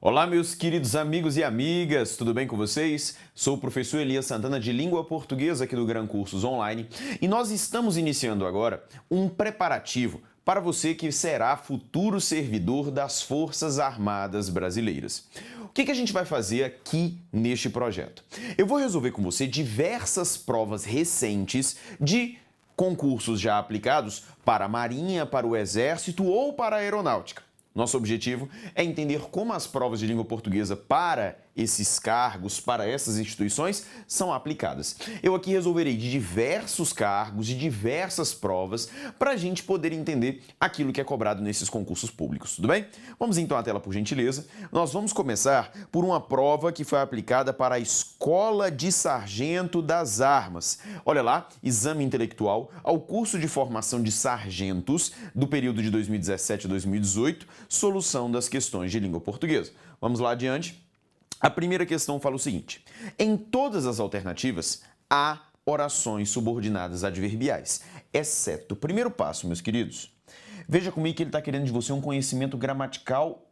Olá, meus queridos amigos e amigas, tudo bem com vocês? Sou o professor Elias Santana de Língua Portuguesa aqui do Gran Cursos Online e nós estamos iniciando agora um preparativo para você que será futuro servidor das Forças Armadas Brasileiras. O que a gente vai fazer aqui neste projeto? Eu vou resolver com você diversas provas recentes de concursos já aplicados para a Marinha, para o Exército ou para a Aeronáutica. Nosso objetivo é entender como as provas de língua portuguesa para esses cargos, para essas instituições, são aplicadas. Eu aqui resolverei de diversos cargos, de diversas provas, para a gente poder entender aquilo que é cobrado nesses concursos públicos, tudo bem? Vamos então à tela, por gentileza. Nós vamos começar por uma prova que foi aplicada para a Escola de Sargento das Armas. Olha lá, exame intelectual ao curso de formação de sargentos do período de 2017 a 2018, solução das questões de língua portuguesa. Vamos lá adiante. A primeira questão fala o seguinte: em todas as alternativas, há orações subordinadas adverbiais, exceto o primeiro passo, meus queridos. Veja comigo que ele está querendo de você um conhecimento gramatical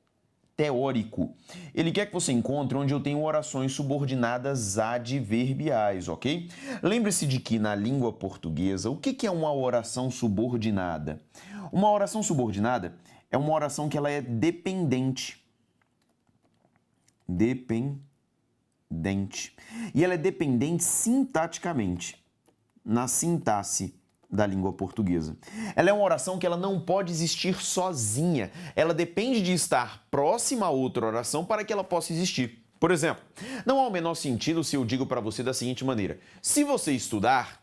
teórico. Ele quer que você encontre onde eu tenho orações subordinadas adverbiais, ok? Lembre-se de que na língua portuguesa, o que é uma oração subordinada? Uma oração subordinada é uma oração que ela é dependente. E ela é dependente sintaticamente, na sintaxe da língua portuguesa. Ela é uma oração que ela não pode existir sozinha. Ela depende de estar próxima a outra oração para que ela possa existir. Por exemplo, não há o menor sentido se eu digo para você da seguinte maneira: se você estudar...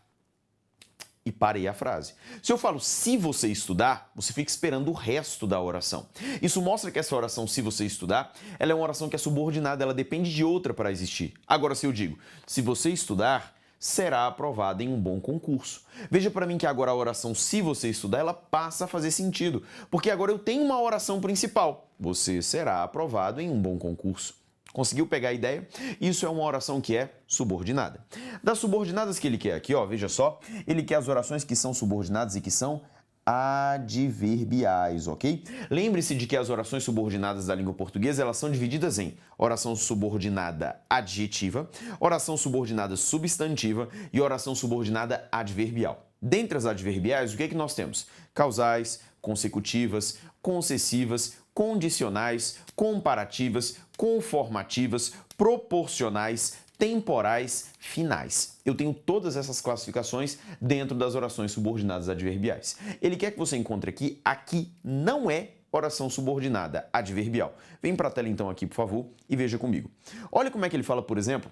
E parei a frase. Se eu falo se você estudar, você fica esperando o resto da oração. Isso mostra que essa oração, se você estudar, ela é uma oração que é subordinada, ela depende de outra para existir. Agora, se eu digo, se você estudar, será aprovada em um bom concurso. Veja para mim que agora a oração se você estudar, ela passa a fazer sentido, porque agora eu tenho uma oração principal. Você será aprovado em um bom concurso. Conseguiu pegar a ideia? Isso é uma oração que é subordinada. Das subordinadas que ele quer aqui, ó, veja só, ele quer as orações que são subordinadas e que são adverbiais, ok? Lembre-se de que as orações subordinadas da língua portuguesa, elas são divididas em oração subordinada adjetiva, oração subordinada substantiva e oração subordinada adverbial. Dentre as adverbiais, o que é que nós temos? Causais, consecutivas, concessivas, condicionais, comparativas, conformativas, proporcionais, temporais, finais. Eu tenho todas essas classificações dentro das orações subordinadas adverbiais. Ele quer que você encontre aqui não é oração subordinada adverbial. Vem para a tela então aqui, por favor, e veja comigo. Olha como é que ele fala, por exemplo.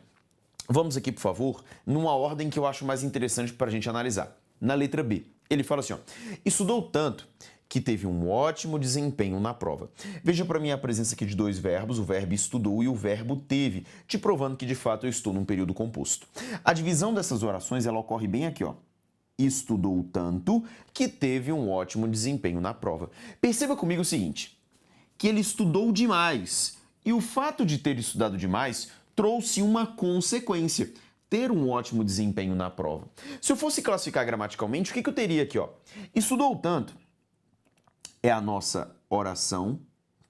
Vamos aqui, por favor, numa ordem que eu acho mais interessante para a gente analisar. Na letra B, ele fala assim, ó, estudou tanto que teve um ótimo desempenho na prova. Veja para mim a presença aqui de dois verbos, o verbo estudou e o verbo teve, te provando que de fato eu estou num período composto. A divisão dessas orações, ela ocorre bem aqui, ó. Estudou tanto que teve um ótimo desempenho na prova. Perceba comigo o seguinte, que ele estudou demais e o fato de ter estudado demais trouxe uma consequência, ter um ótimo desempenho na prova. Se eu fosse classificar gramaticalmente, o que eu teria aqui, ó? Estudou tanto é a nossa oração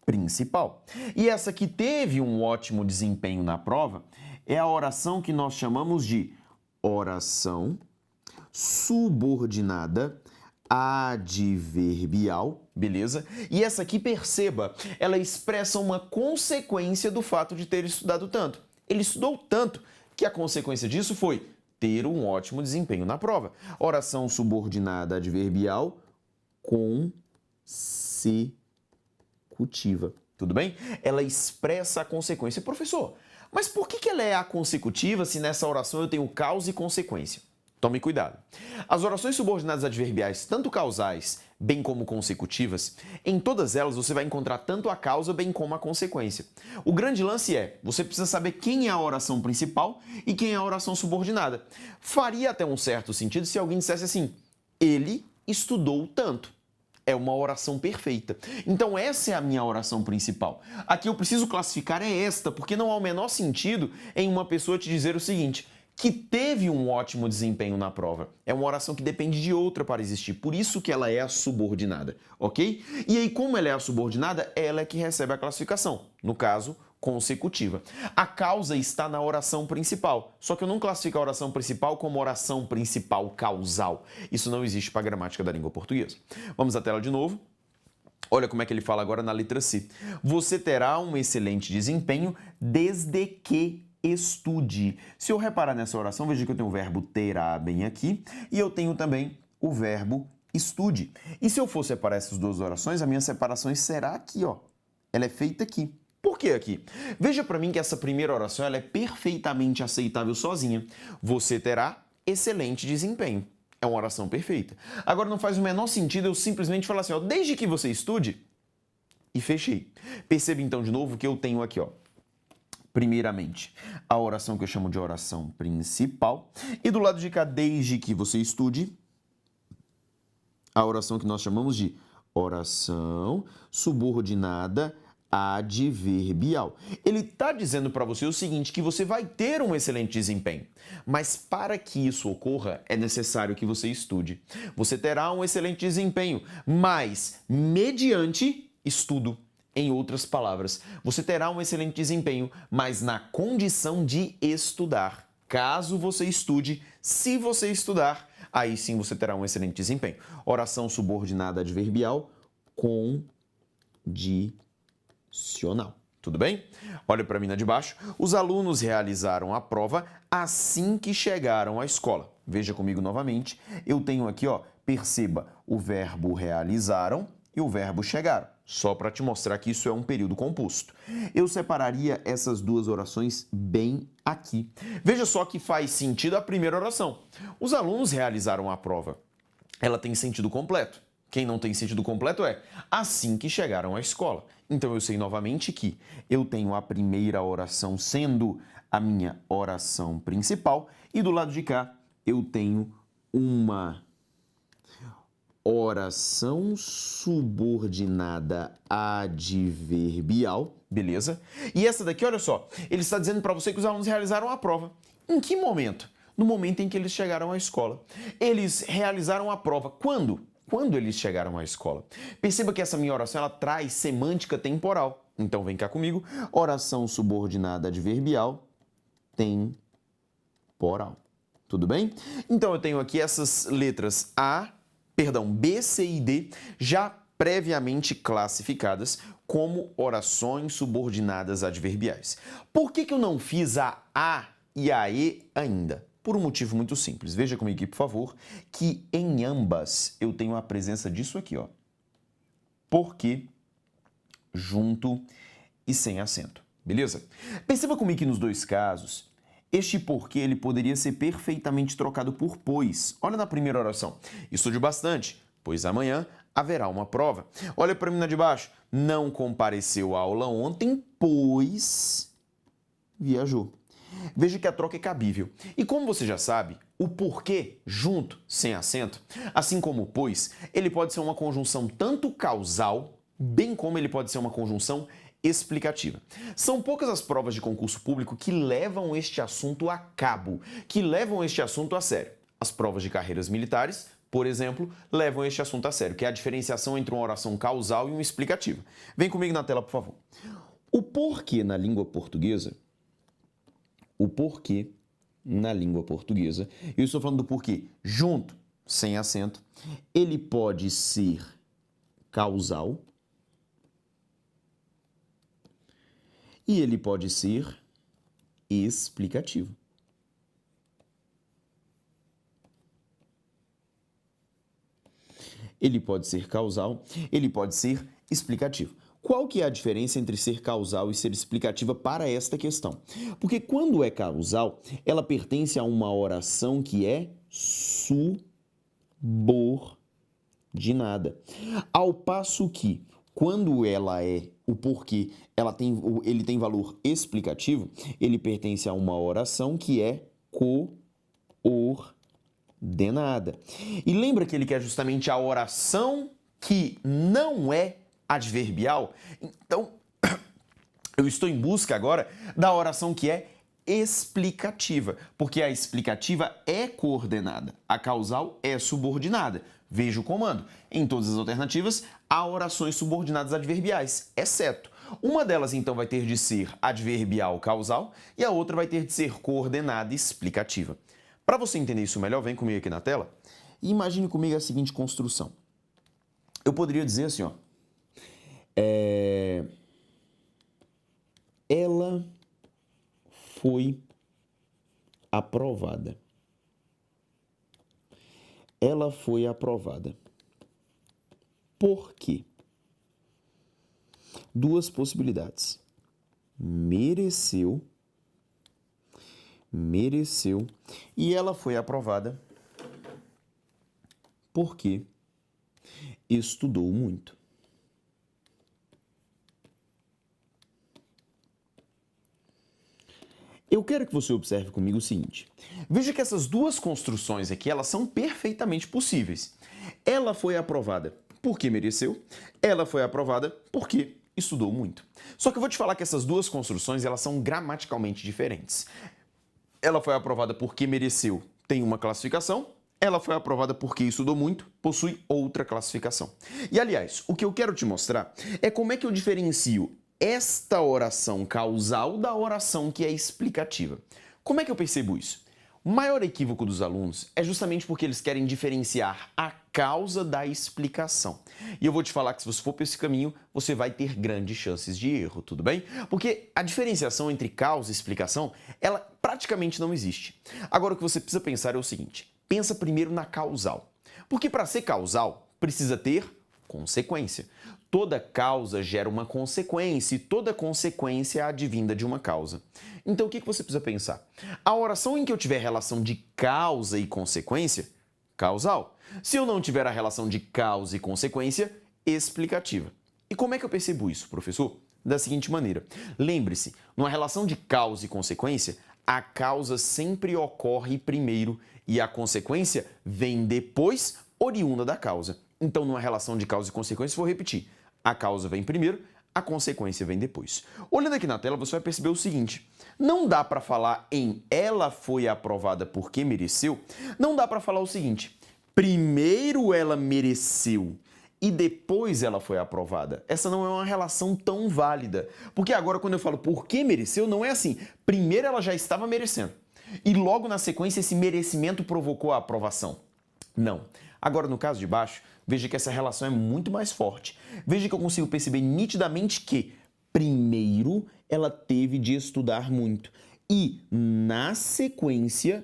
principal. E essa que teve um ótimo desempenho na prova é a oração que nós chamamos de oração subordinada adverbial, beleza? E essa aqui, perceba, ela expressa uma consequência do fato de ter estudado tanto. Ele estudou tanto que a consequência disso foi ter um ótimo desempenho na prova. Oração subordinada adverbial consecutiva. Tudo bem? Ela expressa a consequência. Professor, mas por que ela é a consecutiva se nessa oração eu tenho causa e consequência? Tome cuidado. As orações subordinadas adverbiais, tanto causais bem como consecutivas, em todas elas você vai encontrar tanto a causa bem como a consequência. O grande lance é, você precisa saber quem é a oração principal e quem é a oração subordinada. Faria até um certo sentido se alguém dissesse assim, ele estudou tanto. É uma oração perfeita. Então essa é a minha oração principal. A que eu preciso classificar é esta, porque não há o menor sentido em uma pessoa te dizer o seguinte, que teve um ótimo desempenho na prova. É uma oração que depende de outra para existir, por isso que ela é a subordinada, ok? E aí, como ela é a subordinada, ela é que recebe a classificação, no caso, consecutiva. A causa está na oração principal, só que eu não classifico a oração principal como oração principal causal. Isso não existe para a gramática da língua portuguesa. Vamos à tela de novo. Olha como é que ele fala agora na letra C. Você terá um excelente desempenho desde que estude. Se eu reparar nessa oração, veja que eu tenho o verbo terá bem aqui e eu tenho também o verbo estude. E se eu for separar essas duas orações, a minha separação será aqui, ó. Ela é feita aqui. Por que aqui? Veja para mim que essa primeira oração ela é perfeitamente aceitável sozinha. Você terá excelente desempenho. É uma oração perfeita. Agora não faz o menor sentido eu simplesmente falar assim, ó, desde que você estude, e fechei. Perceba então de novo que eu tenho aqui, ó, primeiramente, a oração que eu chamo de oração principal, e do lado de cá, desde que você estude, a oração que nós chamamos de oração subordinada adverbial. Ele está dizendo para você o seguinte, que você vai ter um excelente desempenho, mas para que isso ocorra, é necessário que você estude. Você terá um excelente desempenho, mas mediante estudo. Em outras palavras, você terá um excelente desempenho, mas na condição de estudar. Caso você estude, se você estudar, aí sim você terá um excelente desempenho. Oração subordinada adverbial condicional. Tudo bem? Olha para mim na de baixo. Os alunos realizaram a prova assim que chegaram à escola. Veja comigo novamente. Eu tenho aqui, ó, perceba o verbo realizaram e o verbo chegaram. Só para te mostrar que isso é um período composto. Eu separaria essas duas orações bem aqui. Veja só que faz sentido a primeira oração. Os alunos realizaram a prova. Ela tem sentido completo. Quem não tem sentido completo é assim que chegaram à escola. Então eu sei novamente que eu tenho a primeira oração sendo a minha oração principal e do lado de cá eu tenho uma oração subordinada adverbial, beleza? E essa daqui, olha só, ele está dizendo para você que os alunos realizaram a prova. Em que momento? No momento em que eles chegaram à escola. Eles realizaram a prova. Quando? Quando eles chegaram à escola. Perceba que essa minha oração ela traz semântica temporal. Então vem cá comigo. Oração subordinada adverbial temporal. Tudo bem? Então eu tenho aqui essas letras B, C e D já previamente classificadas como orações subordinadas adverbiais. Por que eu não fiz a e a E ainda? Por um motivo muito simples. Veja comigo aqui, por favor, que em ambas eu tenho a presença disso aqui, ó. Porque, junto e sem acento. Beleza? Perceba comigo que nos dois casos, este porquê ele poderia ser perfeitamente trocado por pois. Olha na primeira oração. Estude bastante, pois amanhã haverá uma prova. Olha para mim na de baixo. Não compareceu à aula ontem, pois viajou. Veja que a troca é cabível. E como você já sabe, o porquê, junto, sem acento, assim como o pois, ele pode ser uma conjunção tanto causal, bem como ele pode ser uma conjunção explicativa. São poucas as provas de concurso público que levam este assunto a cabo, que levam este assunto a sério. As provas de carreiras militares, por exemplo, levam este assunto a sério, que é a diferenciação entre uma oração causal e uma explicativa. Vem comigo na tela, por favor. O porquê na língua portuguesa, eu estou falando do porquê junto, sem acento, ele pode ser causal e ele pode ser explicativo. Ele pode ser causal, ele pode ser explicativo. Qual que é a diferença entre ser causal e ser explicativa para esta questão? Porque quando é causal, ela pertence a uma oração que é subordinada. Ao passo que, quando ela é o porquê, ele tem valor explicativo, ele pertence a uma oração que é coordenada. E lembra que ele quer justamente a oração que não é adverbial? Então, eu estou em busca agora da oração que é explicativa, porque a explicativa é coordenada, a causal é subordinada. Veja o comando. Em todas as alternativas, há orações subordinadas adverbiais, exceto Uma delas, então, vai ter de ser adverbial causal e a outra vai ter de ser coordenada explicativa. Para você entender isso melhor, vem comigo aqui na tela e imagine comigo a seguinte construção. Eu poderia dizer assim, ó, ela foi aprovada. Ela foi aprovada. Por quê? Duas possibilidades. Mereceu, e ela foi aprovada porque estudou muito. Eu quero que você observe comigo o seguinte. Veja que essas duas construções aqui, elas são perfeitamente possíveis. Ela foi aprovada porque mereceu, ela foi aprovada porque estudou muito. Só que eu vou te falar que essas duas construções, elas são gramaticalmente diferentes. Ela foi aprovada porque mereceu, tem uma classificação. Ela foi aprovada porque estudou muito, possui outra classificação. E, aliás, o que eu quero te mostrar é como é que eu diferencio esta oração causal da oração que é explicativa. Como é que eu percebo isso? O maior equívoco dos alunos é justamente porque eles querem diferenciar a causa da explicação. E eu vou te falar que se você for por esse caminho, você vai ter grandes chances de erro, tudo bem? Porque a diferenciação entre causa e explicação, ela praticamente não existe. Agora, o que você precisa pensar é o seguinte. Pensa primeiro na causal. Porque para ser causal, precisa ter consequência. Toda causa gera uma consequência e toda consequência é advinda de uma causa. Então, o que você precisa pensar? A oração em que eu tiver relação de causa e consequência, causal. Se eu não tiver a relação de causa e consequência, explicativa. E como é que eu percebo isso, professor? Da seguinte maneira. Lembre-se, numa relação de causa e consequência, a causa sempre ocorre primeiro e a consequência vem depois, oriunda da causa. Então, numa relação de causa e consequência, vou repetir. A causa vem primeiro, a consequência vem depois. Olhando aqui na tela, você vai perceber o seguinte. Não dá para falar em ela foi aprovada porque mereceu. Não dá para falar o seguinte. Primeiro ela mereceu e depois ela foi aprovada. Essa não é uma relação tão válida. Porque agora, quando eu falo porque mereceu, não é assim. Primeiro ela já estava merecendo. E logo na sequência, esse merecimento provocou a aprovação. Não. Agora, no caso de baixo, veja que essa relação é muito mais forte. Veja que eu consigo perceber nitidamente que, primeiro, ela teve de estudar muito. E, na sequência,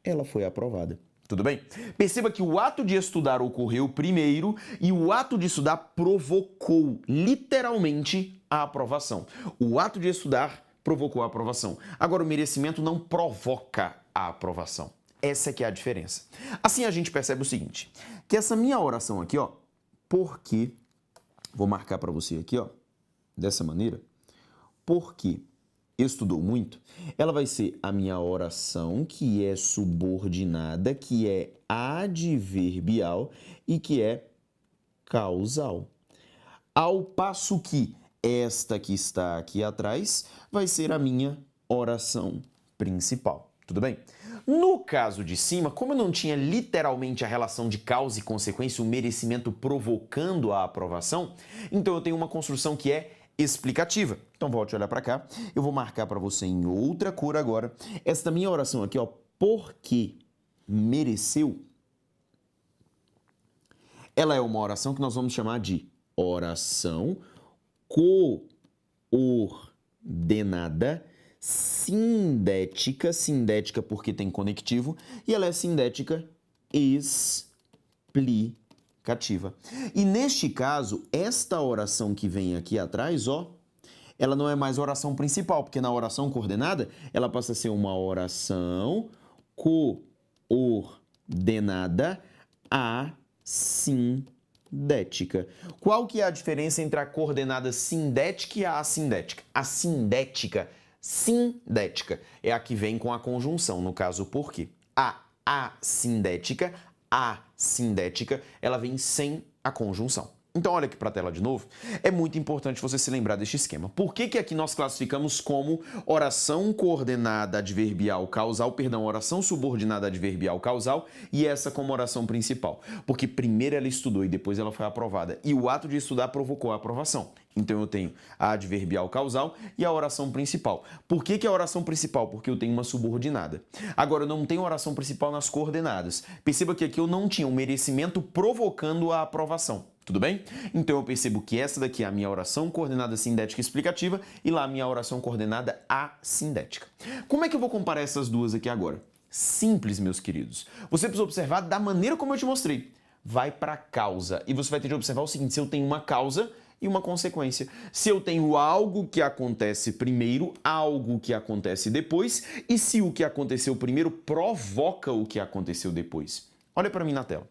ela foi aprovada. Tudo bem? Perceba que o ato de estudar ocorreu primeiro e o ato de estudar provocou, literalmente, a aprovação. O ato de estudar provocou a aprovação. Agora, o merecimento não provoca a aprovação. Essa que é a diferença. Assim a gente percebe o seguinte, que essa minha oração aqui, ó, porque, vou marcar para você aqui, ó, dessa maneira, porque estudou muito, ela vai ser a minha oração que é subordinada, que é adverbial e que é causal. Ao passo que esta que está aqui atrás vai ser a minha oração principal. Tudo bem? No caso de cima, como eu não tinha literalmente a relação de causa e consequência, o merecimento provocando a aprovação, então eu tenho uma construção que é explicativa. Então volte a olhar para cá, eu vou marcar para você em outra cor agora. Esta minha oração aqui, ó, porque mereceu, ela é uma oração que nós vamos chamar de oração coordenada sindética, sindética porque tem conectivo, e ela é sindética explicativa. E neste caso, esta oração que vem aqui atrás, ó, ela não é mais oração principal, porque na oração coordenada, ela passa a ser uma oração coordenada assindética. Qual que é a diferença entre a coordenada sindética e a assindética? A sindética é a que vem com a conjunção, no caso por quê? A assindética, ela vem sem a conjunção. Então, olha aqui para a tela de novo. É muito importante você se lembrar deste esquema. Por que que aqui nós classificamos como oração coordenada adverbial causal, oração subordinada adverbial causal e essa como oração principal? Porque primeiro ela estudou e depois ela foi aprovada. E o ato de estudar provocou a aprovação. Então eu tenho a adverbial causal e a oração principal. Por que que é a oração principal? Porque eu tenho uma subordinada. Agora, eu não tenho oração principal nas coordenadas. Perceba que aqui eu não tinha um merecimento provocando a aprovação. Tudo bem? Então eu percebo que essa daqui é a minha oração coordenada sindética explicativa e lá a minha oração coordenada assindética. Como é que eu vou comparar essas duas aqui agora? Simples, meus queridos. Você precisa observar da maneira como eu te mostrei. Vai para a causa e você vai ter de observar o seguinte: se eu tenho uma causa e uma consequência. Se eu tenho algo que acontece primeiro, algo que acontece depois, e se o que aconteceu primeiro provoca o que aconteceu depois. Olha para mim na tela.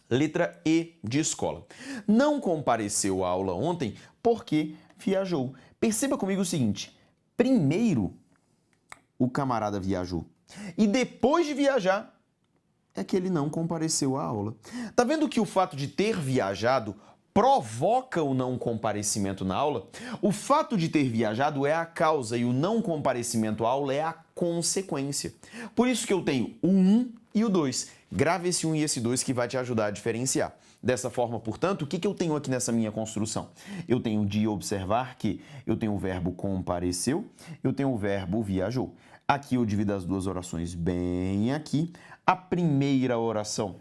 Letra E de escola. Não compareceu à aula ontem porque viajou. Perceba comigo o seguinte: primeiro o camarada viajou e depois de viajar é que ele não compareceu à aula. Tá vendo que o fato de ter viajado provoca o não comparecimento na aula? O fato de ter viajado é a causa e o não comparecimento à aula é a consequência. Por isso que eu tenho o 1 e o 2. Grave esse 1 e esse 2 que vai te ajudar a diferenciar. Dessa forma, portanto, o que eu tenho aqui nessa minha construção? Eu tenho de observar que eu tenho o verbo compareceu, eu tenho o verbo viajou. Aqui eu divido as duas orações bem aqui. A primeira oração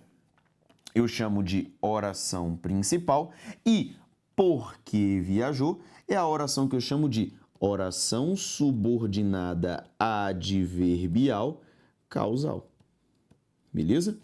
eu chamo de oração principal e porque viajou é a oração que eu chamo de oração subordinada adverbial causal. Beleza?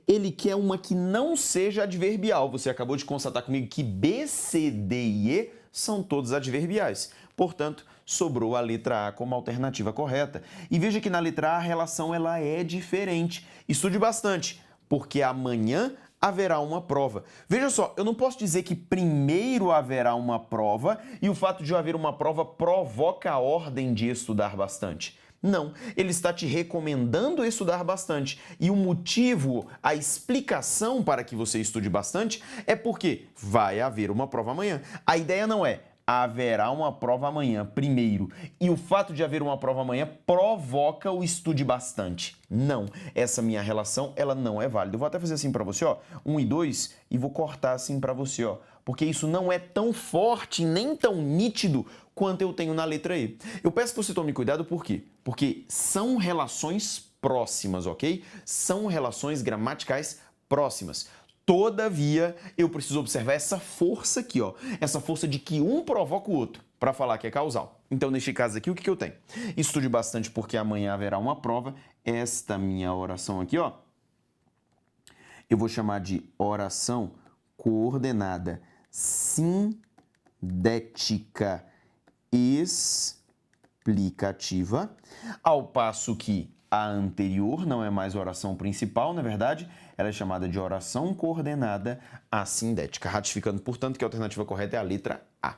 Ele quer uma que não seja adverbial. Você acabou de constatar comigo que B, C, D e E são todos adverbiais. Portanto, sobrou a letra A como alternativa correta. E veja que na letra A a relação ela é diferente. Estude bastante, porque amanhã haverá uma prova. Veja só, eu não posso dizer que primeiro haverá uma prova e o fato de haver uma prova provoca a ordem de estudar bastante. Não, ele está te recomendando estudar bastante. E o motivo, a explicação para que você estude bastante é porque vai haver uma prova amanhã. A ideia não é haverá uma prova amanhã, primeiro, e o fato de haver uma prova amanhã provoca o estude bastante. Não, essa minha relação, ela não é válida. Eu vou até fazer assim para você, ó, 1 e 2, e vou cortar assim para você, ó, porque isso não é tão forte, nem tão nítido quanto eu tenho na letra E. Eu peço que você tome cuidado, por quê? Porque são relações próximas, ok? São relações gramaticais próximas. Todavia, eu preciso observar essa força aqui, ó, essa força de que um provoca o outro, para falar que é causal. Então, neste caso aqui, o que eu tenho? Estude bastante porque amanhã haverá uma prova. Esta minha oração aqui, ó, eu vou chamar de oração coordenada sindética explicativa, ao passo que a anterior não é mais oração principal, na verdade, ela é chamada de oração coordenada assindética, ratificando, portanto, que a alternativa correta é a letra A.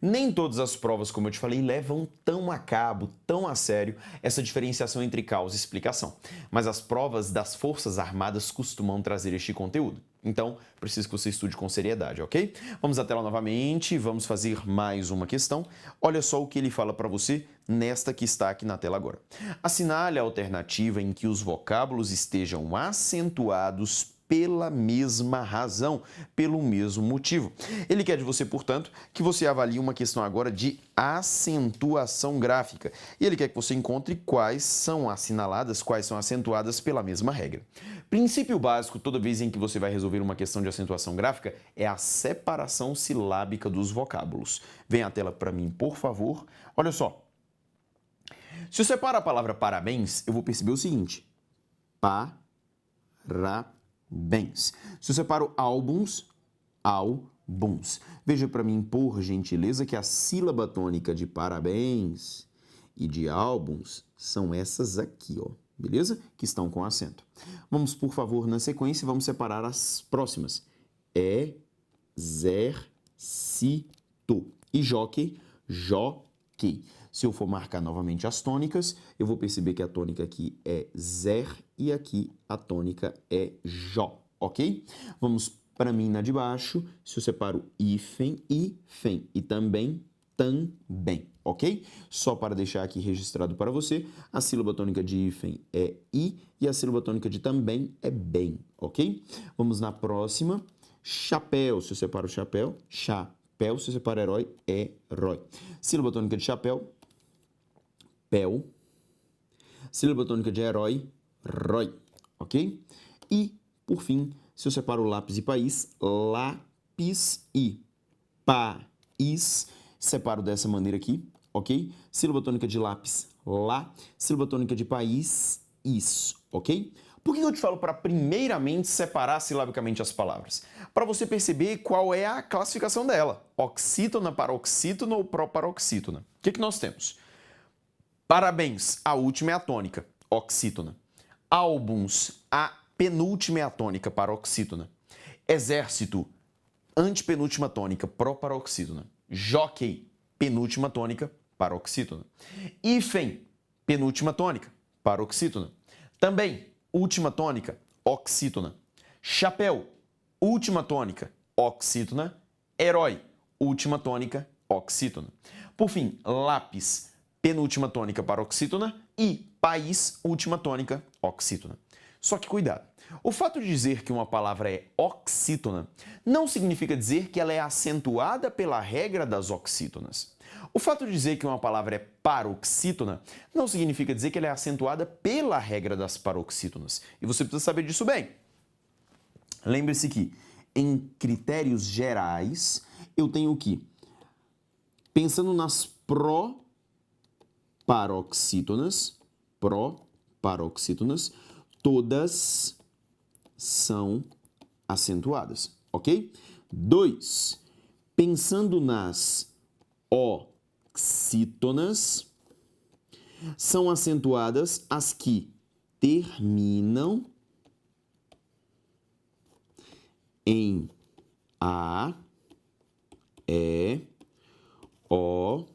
Nem todas as provas, como eu te falei, levam tão a cabo, tão a sério, essa diferenciação entre causa e explicação. Mas as provas das Forças Armadas costumam trazer este conteúdo. Então, preciso que você estude com seriedade, ok? Vamos à tela novamente, vamos fazer mais uma questão. Olha só o que ele fala para você nesta que está aqui na tela agora. Assinale a alternativa em que os vocábulos estejam acentuados pela mesma razão, pelo mesmo motivo. Ele quer de você, portanto, que você avalie uma questão agora de acentuação gráfica. E ele quer que você encontre quais são assinaladas, quais são acentuadas pela mesma regra. Princípio básico, toda vez em que você vai resolver uma questão de acentuação gráfica, é a separação silábica dos vocábulos. Vem à tela para mim, por favor. Olha só. Se eu separo a palavra parabéns, eu vou perceber o seguinte. Parabéns. Se eu separo álbuns, álbuns. Veja para mim, por gentileza, que a sílaba tônica de parabéns e de álbuns são essas aqui, ó. Beleza? Que estão com acento. Vamos, por favor, na sequência, vamos separar as próximas. Exercito. E jockey, jockey. Se eu for marcar novamente as tônicas, eu vou perceber que a tônica aqui é zer e aqui a tônica é jó, ok? Vamos para mim na de baixo, se eu separo hífen e também, ok? Só para deixar aqui registrado para você, a sílaba tônica de hífen é i e a sílaba tônica de também é bem, ok? Vamos na próxima, chapéu, se eu separo chapéu, Chapéu, se separa herói, herói. Sílaba tônica de chapéu, pel. Sílaba tônica de herói, rói, ok? E, por fim, se eu separo lápis e país, lápis e país, separo dessa maneira aqui, ok? Sílaba tônica de lápis, lá. Sílaba tônica de país, is, ok? Por que eu te falo para primeiramente separar silabicamente as palavras? Para você perceber qual é a classificação dela. Oxítona, paroxítona ou proparoxítona. O que nós temos? Parabéns, a última é a tônica, oxítona. Álbuns, a penúltima é a tônica, paroxítona. Exército, antepenúltima tônica, proparoxítona. Jockey, penúltima tônica, paroxítona. Hífen, penúltima tônica, paroxítona. Também, última tônica, oxítona. Chapéu, última tônica, oxítona. Herói, última tônica, oxítona. Por fim, lápis, penúltima tônica, paroxítona. E país, última tônica, oxítona. Só que cuidado, o fato de dizer que uma palavra é oxítona não significa dizer que ela é acentuada pela regra das oxítonas. O fato de dizer que uma palavra é paroxítona não significa dizer que ela é acentuada pela regra das paroxítonas. E você precisa saber disso bem. Lembre-se que, em critérios gerais, eu tenho que, pensando nas proparoxítonas, todas são acentuadas, ok? 2. Pensando nas oxítonas, são acentuadas as que terminam em A, E, O,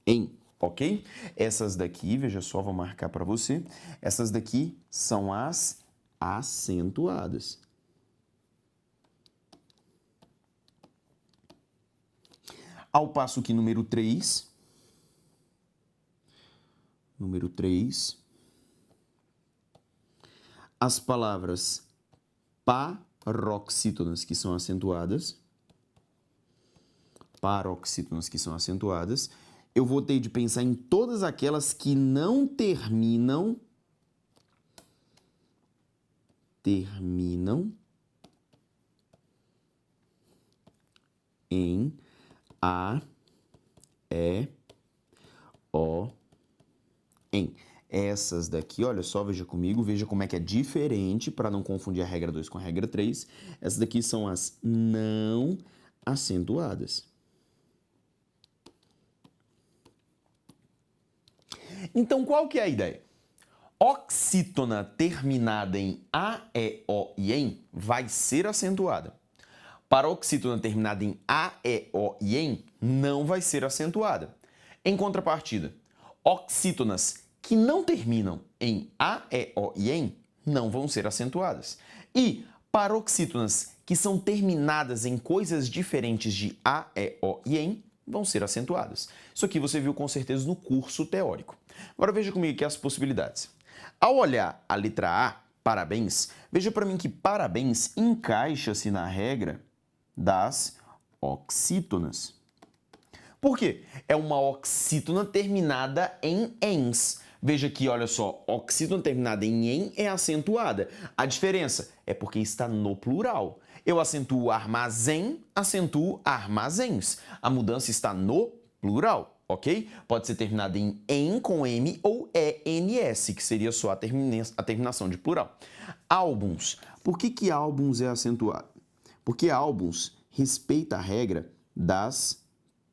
em. Ok? Essas daqui, veja só, vou marcar para você. Essas daqui são as acentuadas. Ao passo que número 3, as palavras paroxítonas que são acentuadas, eu vou ter de pensar em todas aquelas que não terminam em A, E, O, em. Essas daqui, olha só, veja comigo, veja como é que é diferente, para não confundir a regra 2 com a regra 3. Essas daqui são as não acentuadas. Então, qual que é a ideia? Oxítona terminada em A, E, O e em vai ser acentuada. Paroxítona terminada em A, E, O e em não vai ser acentuada. Em contrapartida, oxítonas que não terminam em A, E, O e em não vão ser acentuadas. E paroxítonas que são terminadas em coisas diferentes de A, E, O e em vão ser acentuadas. Isso aqui você viu com certeza no curso teórico. Agora veja comigo aqui as possibilidades. Ao olhar a letra A, parabéns, veja para mim que parabéns encaixa-se na regra das oxítonas. Por quê? É uma oxítona terminada em ens. Veja aqui, olha só, oxítona terminada em en é acentuada. A diferença é porque está no plural. Eu acentuo armazém, acentuo armazéns. A mudança está no plural, ok? Pode ser terminada em em com M ou ENS, que seria só a terminação de plural. Álbuns. Por que álbuns é acentuado? Porque álbuns respeita a regra das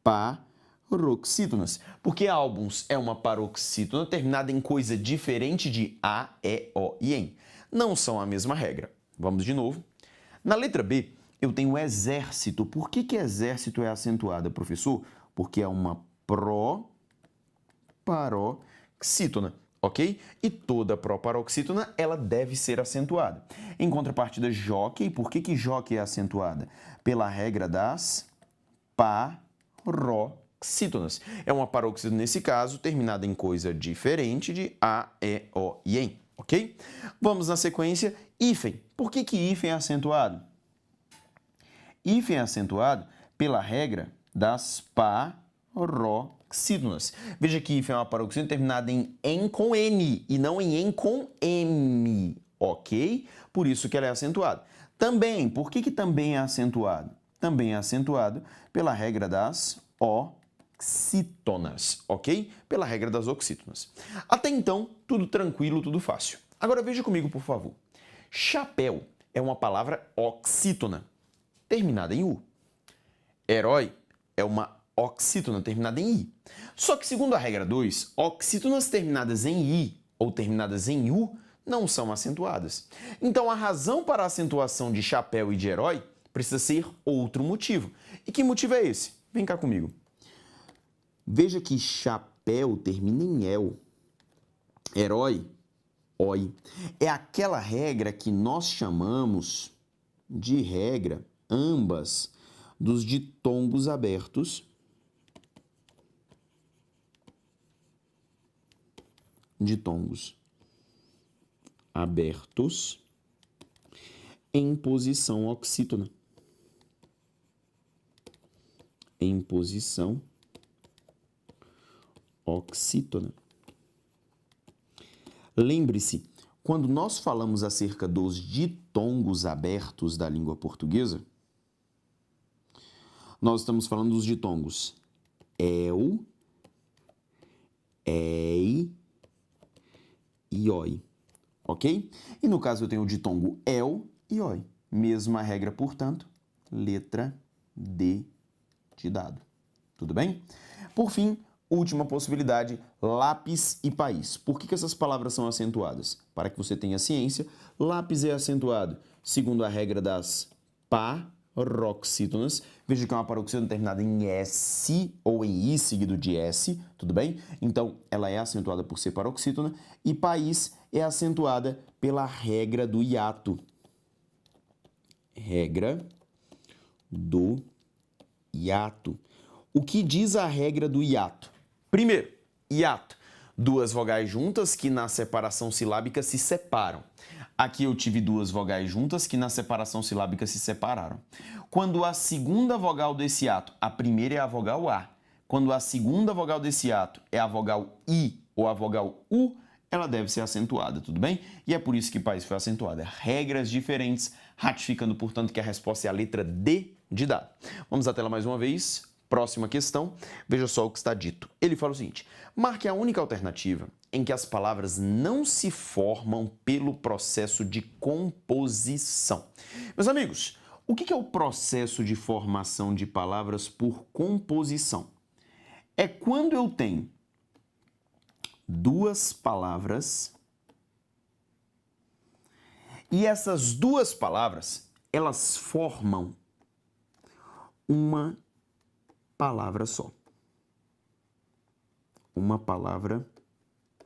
paroxítonas. Porque álbuns é uma paroxítona terminada em coisa diferente de A, E, O e em. Não são a mesma regra. Vamos de novo. Na letra B, eu tenho exército. Por que exército é acentuada, professor? Porque é uma proparoxítona, ok? E toda proparoxítona, ela deve ser acentuada. Em contrapartida, jockey. Por que jockey é acentuada? Pela regra das paroxítonas. É uma paroxítona, nesse caso, terminada em coisa diferente de A, E, O e em, ok? Vamos na sequência, hífen. Por que hífen é acentuado? Hífen é acentuado pela regra das paroxítonas. Veja que hífen é uma paroxítona terminada em "en" com N e não em "en" com M, ok? Por isso que ela é acentuada. Também, por que também é acentuado? Também é acentuado pela regra das oxítonas, ok? Pela regra das oxítonas. Até então, tudo tranquilo, tudo fácil. Agora veja comigo, por favor. Chapéu é uma palavra oxítona, terminada em U. Herói é uma oxítona terminada em I. Só que, segundo a regra 2, oxítonas terminadas em I ou terminadas em U não são acentuadas. Então, a razão para a acentuação de chapéu e de herói precisa ser outro motivo. E que motivo é esse? Vem cá comigo. Veja que chapéu termina em el. Herói, oi. É aquela regra que nós chamamos de regra, ambas, dos ditongos abertos em posição oxítona. Em posição oxítona. Lembre-se, quando nós falamos acerca dos ditongos abertos da língua portuguesa, nós estamos falando dos ditongos el, ei e oi, ok? E no caso eu tenho o ditongo el e oi. Mesma regra, portanto, letra D de dado. Tudo bem? Por fim, última possibilidade, lápis e país. Por que essas palavras são acentuadas? Para que você tenha ciência, lápis é acentuado segundo a regra das paroxítonas. Veja que é uma paroxítona terminada em S ou em I seguido de S, tudo bem? Então, ela é acentuada por ser paroxítona. E país é acentuada pela regra do hiato. Regra do hiato. O que diz a regra do hiato? Primeiro, hiato. Duas vogais juntas que na separação silábica se separam. Aqui eu tive duas vogais juntas que na separação silábica se separaram. Quando a segunda vogal desse hiato, a primeira é a vogal A. Quando a segunda vogal desse hiato é a vogal I ou a vogal U, ela deve ser acentuada, tudo bem? E é por isso que país foi acentuada. Regras diferentes, ratificando, portanto, que a resposta é a letra D de dado. Vamos à tela mais uma vez. Próxima questão, veja só o que está dito. Ele fala o seguinte: marque a única alternativa em que as palavras não se formam pelo processo de composição. Meus amigos, o que é o processo de formação de palavras por composição? É quando eu tenho duas palavras e essas duas palavras, elas formam uma palavra só. Uma palavra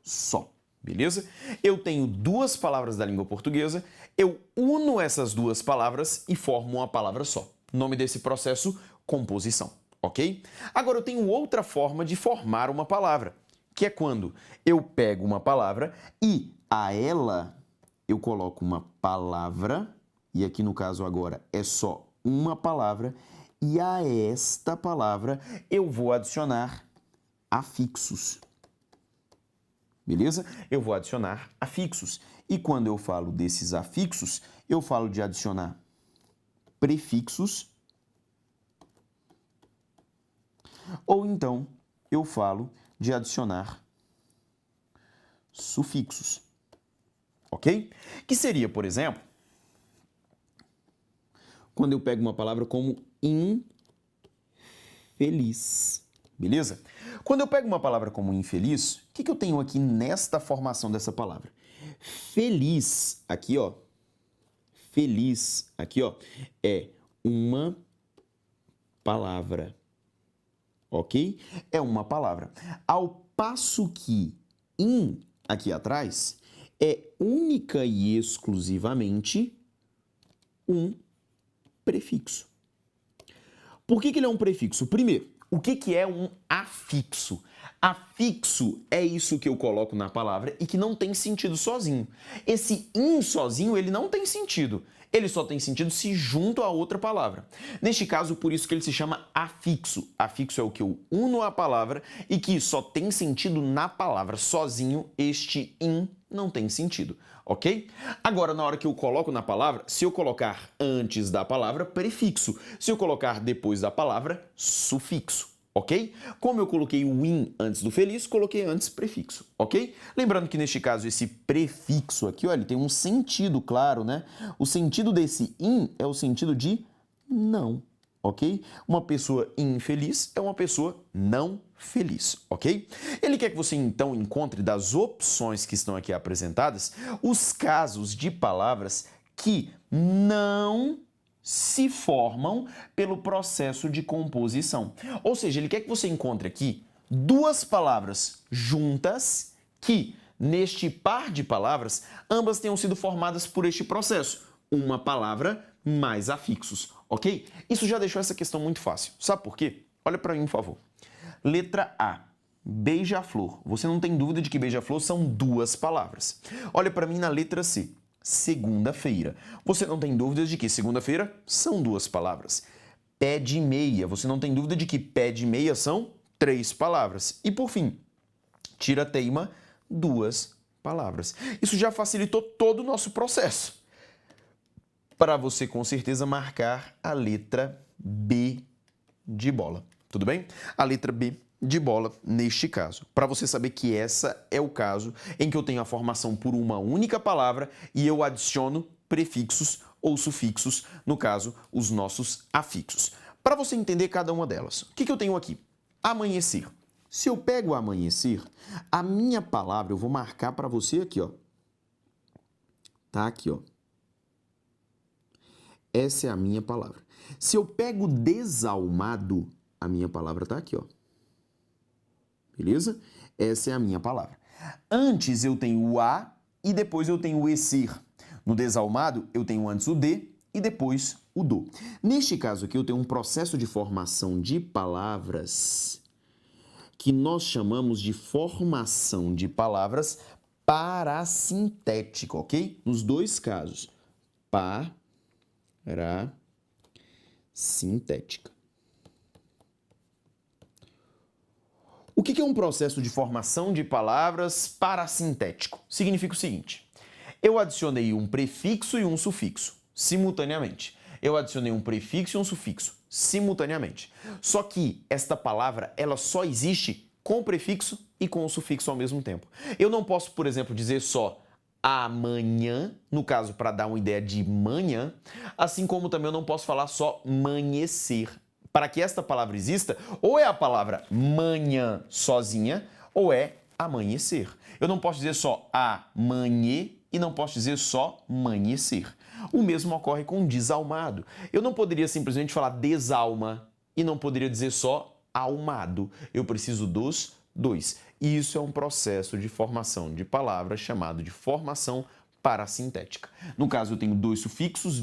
só, beleza? Eu tenho duas palavras da língua portuguesa, eu uno essas duas palavras e formo uma palavra só. Nome desse processo, composição, ok? Agora eu tenho outra forma de formar uma palavra, que é quando eu pego uma palavra e a ela eu coloco uma palavra, e aqui no caso agora é só uma palavra, e a esta palavra eu vou adicionar afixos. Beleza? Eu vou adicionar afixos. E quando eu falo desses afixos, eu falo de adicionar prefixos, ou então eu falo de adicionar sufixos. Ok? Que seria, por exemplo, quando eu pego uma palavra como infeliz. Beleza? Quando eu pego uma palavra como infeliz, o que eu tenho aqui nesta formação dessa palavra? Feliz, aqui ó, feliz, aqui ó, é uma palavra, ok? É uma palavra. Ao passo que aqui atrás, é única e exclusivamente um prefixo. Por que ele é um prefixo? Primeiro, o que é um afixo? Afixo é isso que eu coloco na palavra e que não tem sentido sozinho. Esse sozinho, ele não tem sentido. Ele só tem sentido se junto a outra palavra. Neste caso, por isso que ele se chama afixo. Afixo é o que eu uno à palavra e que só tem sentido na palavra. Sozinho, este in não tem sentido, ok? Agora, na hora que eu coloco na palavra, se eu colocar antes da palavra, prefixo. Se eu colocar depois da palavra, sufixo, ok? Como eu coloquei o in antes do feliz, coloquei antes prefixo, ok? Lembrando que neste caso esse prefixo aqui, olha, ele tem um sentido claro, né? O sentido desse in é o sentido de não, ok? Uma pessoa infeliz é uma pessoa não feliz, ok? Ele quer que você então encontre das opções que estão aqui apresentadas os casos de palavras que não se formam pelo processo de composição. Ou seja, ele quer que você encontre aqui duas palavras juntas que, neste par de palavras, ambas tenham sido formadas por este processo. Uma palavra mais afixos, ok? Isso já deixou essa questão muito fácil. Sabe por quê? Olha para mim, por favor. Letra A, beija-flor. Você não tem dúvida de que beija-flor são duas palavras. Olha para mim na letra C, segunda-feira. Você não tem dúvidas de que segunda-feira são duas palavras. Pé de meia. Você não tem dúvida de que pé de meia são três palavras. E por fim, tira-teima, duas palavras. Isso já facilitou todo o nosso processo. Para você, com certeza, marcar a letra B de bola. Tudo bem? A letra B de bola neste caso. Para você saber que essa é o caso em que eu tenho a formação por uma única palavra e eu adiciono prefixos ou sufixos, no caso, os nossos afixos. Para você entender cada uma delas, o que eu tenho aqui? Amanhecer. Se eu pego amanhecer, a minha palavra eu vou marcar para você aqui, ó. Tá aqui, ó. Essa é a minha palavra. Se eu pego desalmado, a minha palavra tá aqui, ó. Beleza? Essa é a minha palavra. Antes eu tenho o a e depois eu tenho o esser. No desalmado, eu tenho antes o de e depois o do. Neste caso aqui, eu tenho um processo de formação de palavras que nós chamamos de formação de palavras parasintética, ok? Nos dois casos. Parasintética. O que é um processo de formação de palavras parasintético? Significa o seguinte: eu adicionei um prefixo e um sufixo simultaneamente. Eu adicionei um prefixo e um sufixo simultaneamente. Só que esta palavra, ela só existe com o prefixo e com o sufixo ao mesmo tempo. Eu não posso, por exemplo, dizer só amanhã, no caso, para dar uma ideia de manhã, assim como também eu não posso falar só amanhecer. Para que esta palavra exista, ou é a palavra manhã sozinha, ou é amanhecer. Eu não posso dizer só amanhã e não posso dizer só amanhecer. O mesmo ocorre com desalmado. Eu não poderia simplesmente falar desalma e não poderia dizer só almado. Eu preciso dos dois. E isso é um processo de formação de palavras chamado de formação parasintética. No caso, eu tenho dois sufixos,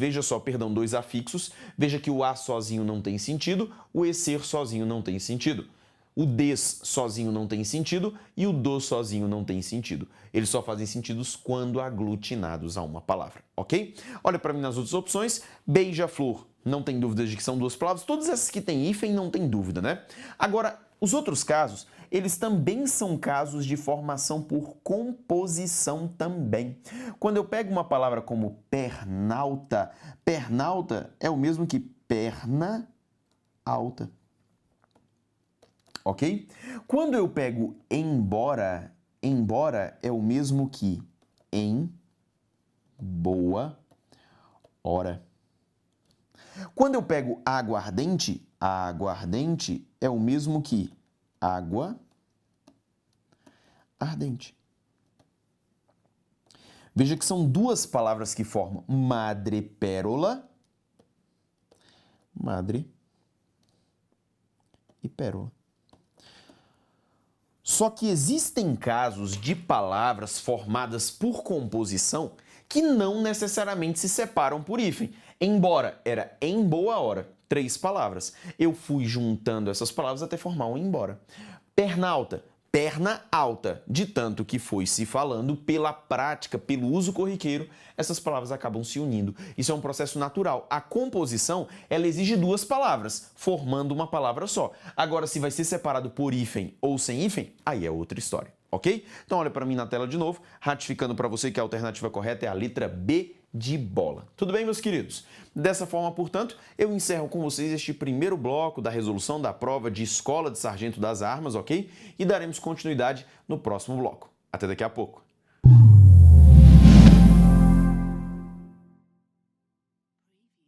dois afixos. Veja que o a sozinho não tem sentido, o esser sozinho não tem sentido. O des sozinho não tem sentido e o do sozinho não tem sentido. Eles só fazem sentido quando aglutinados a uma palavra, ok? Olha para mim nas outras opções. Beija-flor, não tem dúvidas de que são duas palavras. Todas essas que têm hífen não tem dúvida, né? Agora, os outros casos, eles também são casos de formação por composição também. Quando eu pego uma palavra como pernalta, pernalta é o mesmo que perna alta. Ok? Quando eu pego embora, embora é o mesmo que em boa hora. Quando eu pego aguardente, aguardente é o mesmo que água ardente. Veja que são duas palavras que formam madrepérola, madre e pérola. Só que existem casos de palavras formadas por composição que não necessariamente se separam por hífen. Embora era em boa hora, 3 palavras. Eu fui juntando essas palavras até formar um embora. Pernalta. perna alta, de tanto que foi se falando pela prática, pelo uso corriqueiro, essas palavras acabam se unindo. Isso é um processo natural. A composição, ela exige duas palavras, formando uma palavra só. Agora, se vai ser separado por hífen ou sem hífen, aí é outra história, ok? Então, olha para mim na tela de novo, ratificando para você que a alternativa correta é a letra B de bola. Tudo bem, meus queridos? Dessa forma, portanto, eu encerro com vocês este primeiro bloco da resolução da prova de Escola de Sargento das Armas, ok? E daremos continuidade no próximo bloco. Até daqui a pouco.